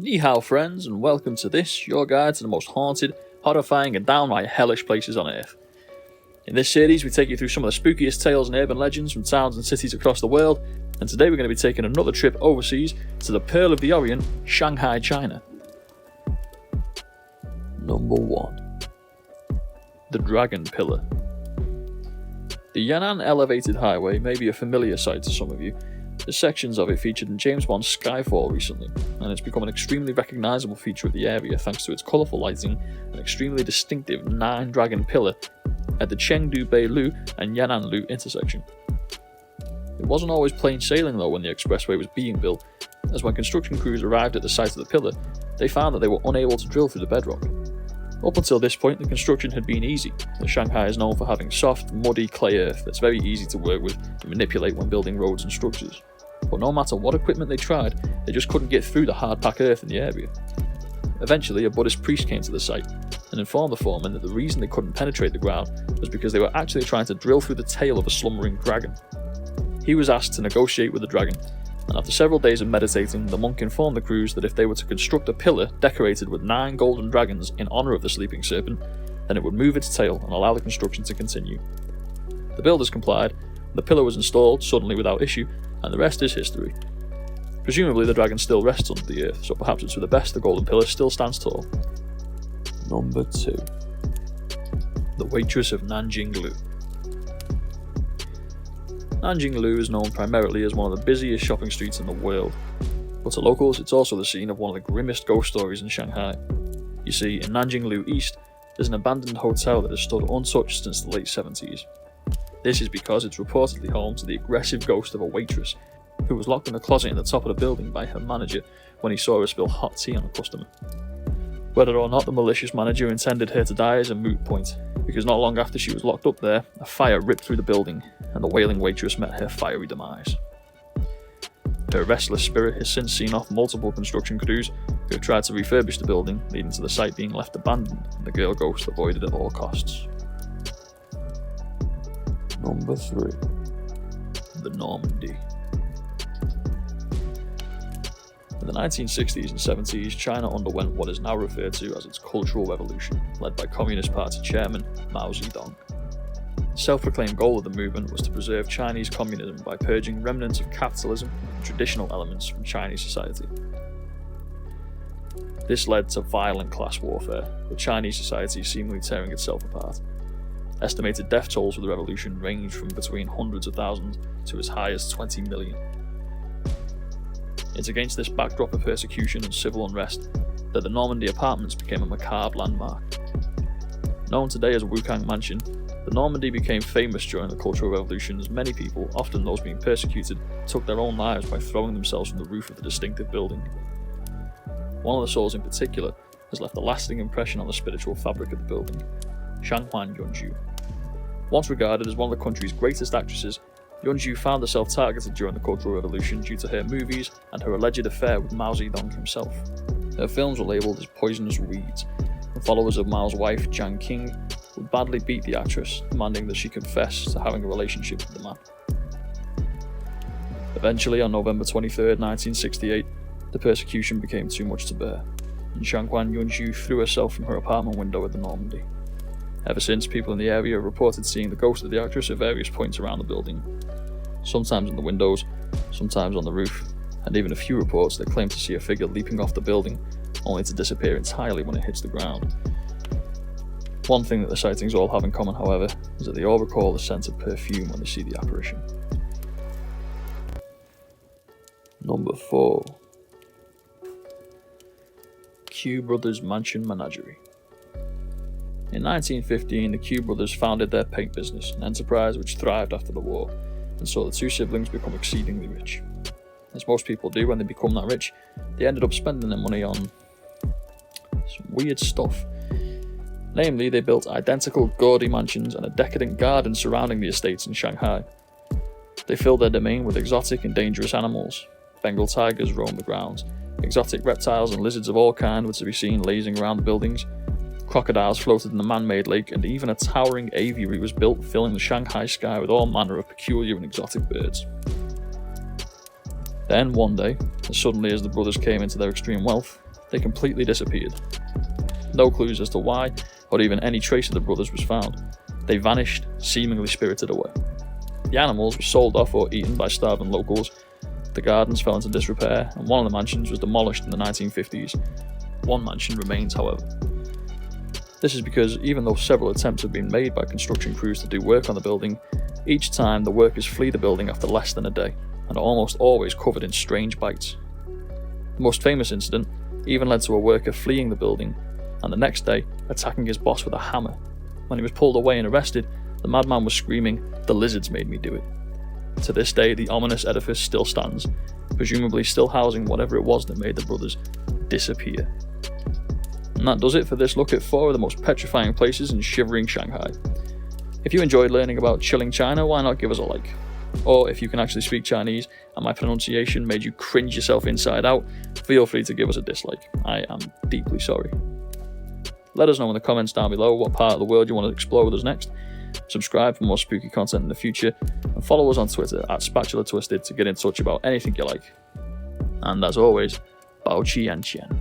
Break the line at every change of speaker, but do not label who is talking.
Ni hao friends, and welcome to this, your guide to the most haunted, horrifying and downright hellish places on earth. In this series we take you through some of the spookiest tales and urban legends from towns and cities across the world, and today we're going to be taking another trip overseas to the Pearl of the Orient, Shanghai, China. Number 1. The Dragon Pillar. The Yan'an Elevated Highway may be a familiar sight to some of you. The sections of it featured in James Bond's Skyfall recently, and it's become an extremely recognisable feature of the area thanks to its colourful lighting and extremely distinctive 9-dragon pillar at the Chengdu Beilu and Yan'anlu intersection. It wasn't always plain sailing though when the expressway was being built, as when construction crews arrived at the site of the pillar, they found that they were unable to drill through the bedrock. Up until this point, the construction had been easy, as Shanghai is known for having soft, muddy clay earth that's very easy to work with and manipulate when building roads and structures. But no matter what equipment they tried, they just couldn't get through the hard-packed earth in the area. Eventually, a Buddhist priest came to the site and informed the foreman that the reason they couldn't penetrate the ground was because they were actually trying to drill through the tail of a slumbering dragon. He was asked to negotiate with the dragon, and after several days of meditating, the monk informed the crews that if they were to construct a pillar decorated with 9 golden dragons in honour of the sleeping serpent, then it would move its tail and allow the construction to continue. The builders complied, the pillar was installed suddenly without issue, and the rest is history. Presumably the dragon still rests under the earth, so perhaps it's for the best the golden pillar still stands tall. Number 2. The Waitress of Nanjing Lu. Nanjing Lu is known primarily as one of the busiest shopping streets in the world, but to locals it's also the scene of one of the grimmest ghost stories in Shanghai. You see, in Nanjing Lu East, there's an abandoned hotel that has stood untouched since the late 70s. This is because it's reportedly home to the aggressive ghost of a waitress who was locked in a closet in the top of the building by her manager when he saw her spill hot tea on a customer. Whether or not the malicious manager intended her to die is a moot point, because not long after she was locked up there, a fire ripped through the building and the wailing waitress met her fiery demise. Her restless spirit has since seen off multiple construction crews who have tried to refurbish the building, leading to the site being left abandoned and the girl ghost avoided at all costs. Number 3. The Normandy. In the 1960s and 70s, China underwent what is now referred to as its Cultural Revolution, led by Communist Party chairman Mao Zedong. The self-proclaimed goal of the movement was to preserve Chinese communism by purging remnants of capitalism and traditional elements from Chinese society. This led to violent class warfare, with Chinese society seemingly tearing itself apart. Estimated death tolls for the revolution ranged from between hundreds of thousands to as high as 20 million. It's against this backdrop of persecution and civil unrest that the Normandy apartments became a macabre landmark. Known today as a Wukang mansion, the Normandy became famous during the Cultural Revolution as many people, often those being persecuted, took their own lives by throwing themselves from the roof of the distinctive building. One of the souls in particular has left a lasting impression on the spiritual fabric of the building, Shanghai China. Once regarded as one of the country's greatest actresses, Yunju found herself targeted during the Cultural Revolution due to her movies and her alleged affair with Mao Zedong himself. Her films were labelled as poisonous weeds, and followers of Mao's wife, Jiang Qing, would badly beat the actress, demanding that she confess to having a relationship with the man. Eventually, on November 23, 1968, the persecution became too much to bear, and Shangguan Yunju threw herself from her apartment window at the Normandy. Ever since, people in the area reported seeing the ghost of the actress at various points around the building, sometimes in the windows, sometimes on the roof, and even a few reports that claim to see a figure leaping off the building, only to disappear entirely when it hits the ground. One thing that the sightings all have in common, however, is that they all recall the scent of perfume when they see the apparition. Number 4. Q Brothers Mansion Menagerie. In 1915, the Q brothers founded their paint business, an enterprise which thrived after the war, and saw the two siblings become exceedingly rich. As most people do when they become that rich, they ended up spending their money on some weird stuff. Namely, they built identical gaudy mansions and a decadent garden surrounding the estates in Shanghai. They filled their domain with exotic and dangerous animals. Bengal tigers roamed the grounds, exotic reptiles and lizards of all kinds were to be seen lazing around the buildings. Crocodiles floated in the man-made lake, and even a towering aviary was built, filling the Shanghai sky with all manner of peculiar and exotic birds. Then, one day, as suddenly as the brothers came into their extreme wealth, they completely disappeared. No clues as to why, or even any trace of the brothers was found. They vanished, seemingly spirited away. The animals were sold off or eaten by starving locals. The gardens fell into disrepair, and one of the mansions was demolished in the 1950s. One mansion remains, however. This is because even though several attempts have been made by construction crews to do work on the building, each time the workers flee the building after less than a day, and are almost always covered in strange bites. The most famous incident even led to a worker fleeing the building, and the next day attacking his boss with a hammer. When he was pulled away and arrested, the madman was screaming, "The lizards made me do it." To this day, the ominous edifice still stands, presumably still housing whatever it was that made the brothers disappear. And that does it for this look at 4 of the most petrifying places in shivering Shanghai. If you enjoyed learning about chilling China, why not give us a like? Or if you can actually speak Chinese and my pronunciation made you cringe yourself inside out, feel free to give us a dislike. I am deeply sorry. Let us know in the comments down below what part of the world you want to explore with us next. Subscribe for more spooky content in the future, and follow us on Twitter at SpatulaTwisted to get in touch about anything you like. And as always, Bao Chi Yan Qian.